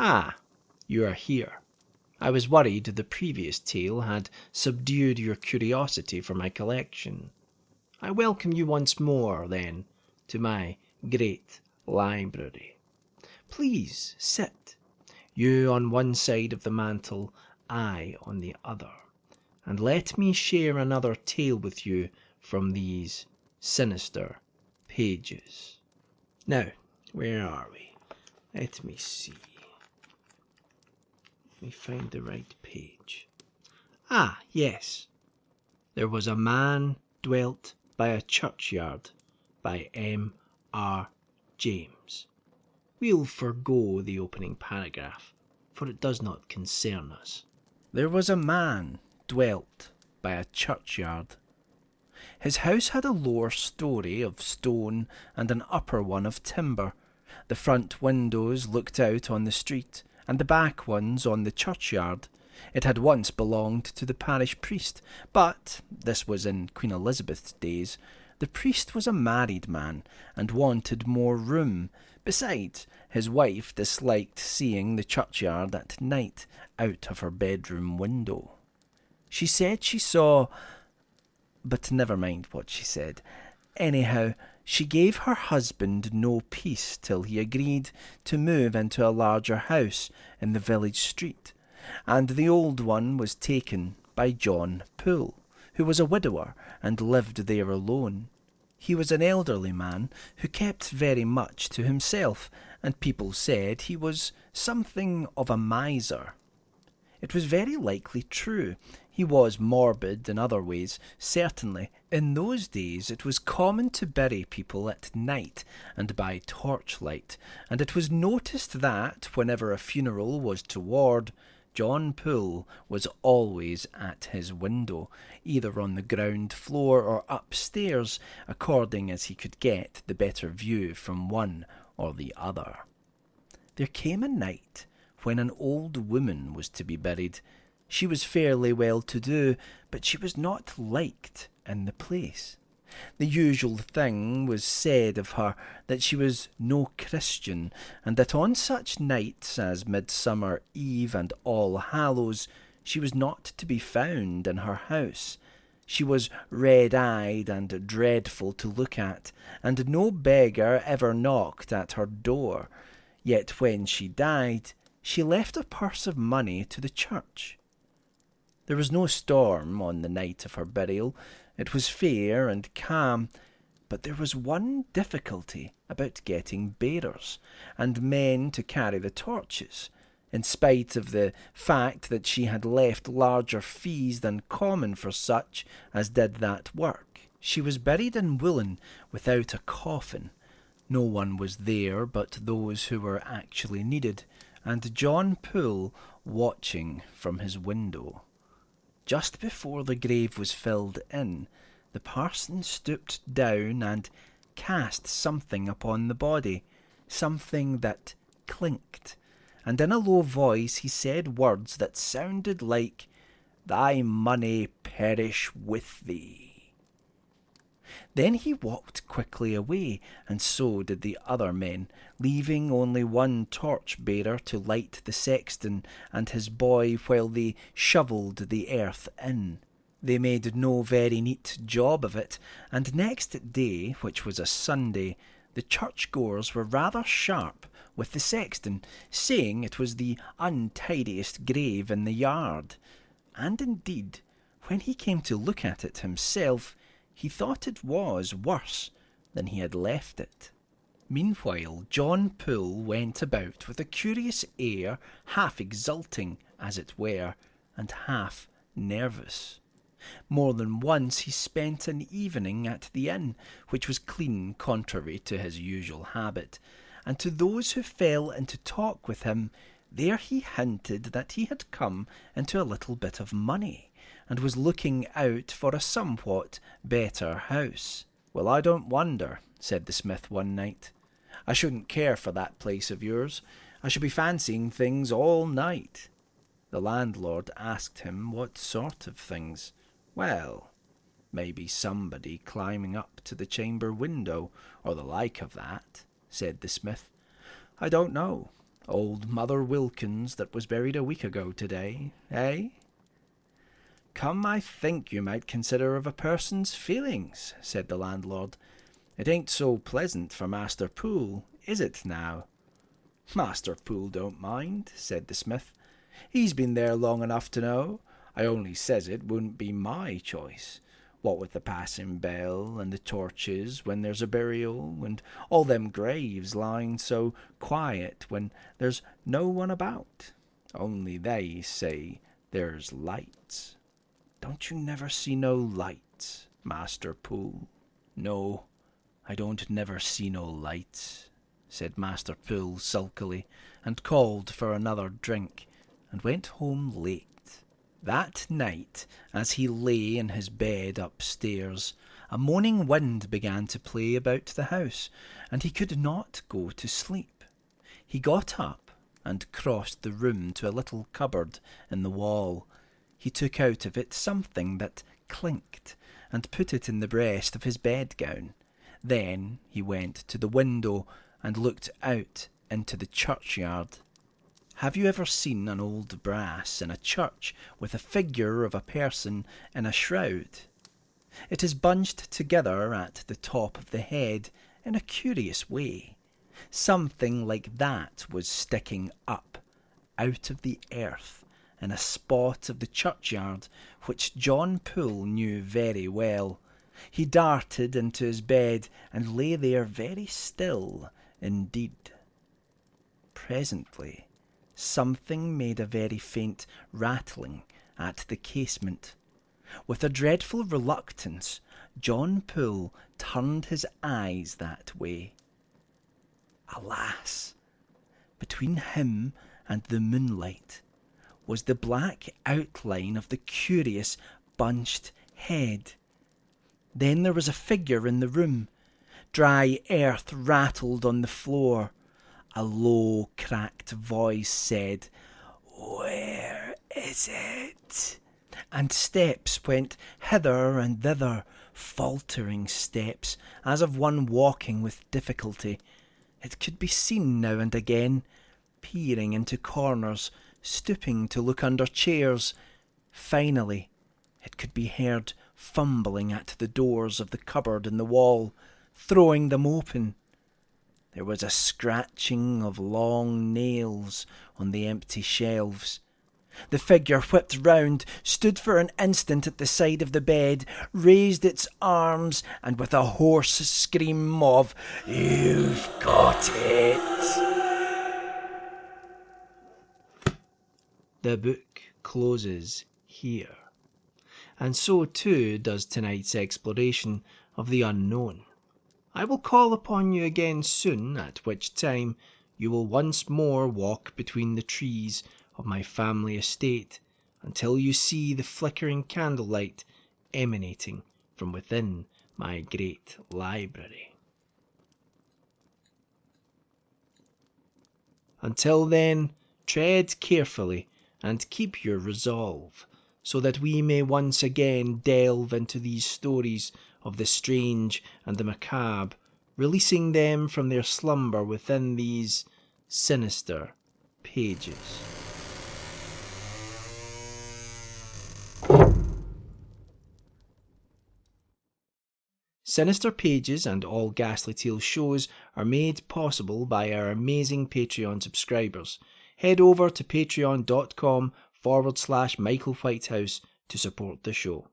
Ah, you are here. I was worried the previous tale had subdued your curiosity for my collection. I welcome you once more, then, to my great library. Please sit, you on one side of the mantel, I on the other, and let me share another tale with you from these sinister pages. Now, where are we? Let me see. Let me find the right page. Ah, yes. There was a man dwelt by a churchyard by M.R. James. We'll forgo the opening paragraph, for it does not concern us. There was a man dwelt by a churchyard. His house had a lower story of stone and an upper one of timber. The front windows looked out on the street, and the back ones on the churchyard. It had once belonged to the parish priest, but, this was in Queen Elizabeth's days, the priest was a married man, and wanted more room. Besides, his wife disliked seeing the churchyard at night out of her bedroom window. She said she saw... but never mind what she said. Anyhow, she gave her husband no peace till he agreed to move into a larger house in the village street, and the old one was taken by John Poole, who was a widower and lived there alone. He was an elderly man who kept very much to himself, and people said he was something of a miser. It was very likely true. He was morbid in other ways, certainly. In those days it was common to bury people at night and by torchlight, and it was noticed that, whenever a funeral was toward, John Poole was always at his window, either on the ground floor or upstairs, according as he could get the better view from one or the other. There came a night when an old woman was to be buried. She was fairly well-to-do, but she was not liked in the place. The usual thing was said of her, that she was no Christian, and that on such nights as Midsummer Eve and All Hallows she was not to be found in her house. She was red-eyed and dreadful to look at, and no beggar ever knocked at her door. Yet when she died, she left a purse of money to the church. There was no storm on the night of her burial. It was fair and calm, but there was one difficulty about getting bearers and men to carry the torches, in spite of the fact that she had left larger fees than common for such as did that work. She was buried in Woollen without a coffin. No one was there but those who were actually needed, and John Poole watching from his window. Just before the grave was filled in, the parson stooped down and cast something upon the body, something that clinked, and in a low voice he said words that sounded like, "Thy money perish with thee." Then he walked quickly away, and so did the other men, leaving only one torch-bearer to light the sexton and his boy while they shovelled the earth in. They made no very neat job of it, and next day, which was a Sunday, the churchgoers were rather sharp with the sexton, saying it was the untidiest grave in the yard. And indeed, when he came to look at it himself, he thought it was worse than he had left it. Meanwhile, John Poole went about with a curious air, half exulting, as it were, and half nervous. More than once he spent an evening at the inn, which was clean contrary to his usual habit, and to those who fell into talk with him, there he hinted that he had come into a little bit of money, and was looking out for a somewhat better house. "Well, I don't wonder," said the smith one night. "I shouldn't care for that place of yours. I should be fancying things all night." The landlord asked him what sort of things. "Well, maybe somebody climbing up to the chamber window, or the like of that," said the smith. "I don't know. Old Mother Wilkins that was buried a week ago today, eh? Come, I think you might consider of a person's feelings, said the landlord. It ain't so pleasant for Master Poole, is it now? Master Poole don't mind, said the smith. He's been there long enough to know. I only says it wouldn't be my choice. What with the passing bell and the torches when there's a burial, and all them graves lying so quiet when there's no one about. Only they say there's lights. Don't you never see no lights, Master Poole? No, I don't never see no lights, said Master Poole sulkily, and called for another drink, and went home late. That night, as he lay in his bed upstairs, a moaning wind began to play about the house, and he could not go to sleep. He got up and crossed the room to a little cupboard in the wall. He took out of it something that clinked, and put it in the breast of his bedgown. Then he went to the window and looked out into the churchyard. Have you ever seen an old brass in a church with a figure of a person in a shroud? It is bunched together at the top of the head in a curious way. Something like that was sticking up out of the earth in a spot of the churchyard which John Poole knew very well. He darted into his bed and lay there very still indeed. Presently, something made a very faint rattling at the casement. With a dreadful reluctance, John Poole turned his eyes that way. Alas! Between him and the moonlight was the black outline of the curious bunched head. Then there was a figure in the room. Dry earth rattled on the floor. A low, cracked voice said, "Where is it?" And steps went hither and thither, faltering steps, as of one walking with difficulty. It could be seen now and again, peering into corners, stooping to look under chairs. Finally, it could be heard fumbling at the doors of the cupboard in the wall, throwing them open. There was a scratching of long nails on the empty shelves. The figure whipped round, stood for an instant at the side of the bed, raised its arms, and with a hoarse scream of, "You've got it!" The book closes here. And so too does tonight's exploration of the unknown. I will call upon you again soon, at which time you will once more walk between the trees of my family estate until you see the flickering candlelight emanating from within my great library. Until then, tread carefully and keep your resolve, so that we may once again delve into these stories of the strange and the macabre, releasing them from their slumber within these sinister pages. Sinister Pages and all Ghastly Tales shows are made possible by our amazing Patreon subscribers. Head over to patreon.com/Michael Whitehouse to support the show.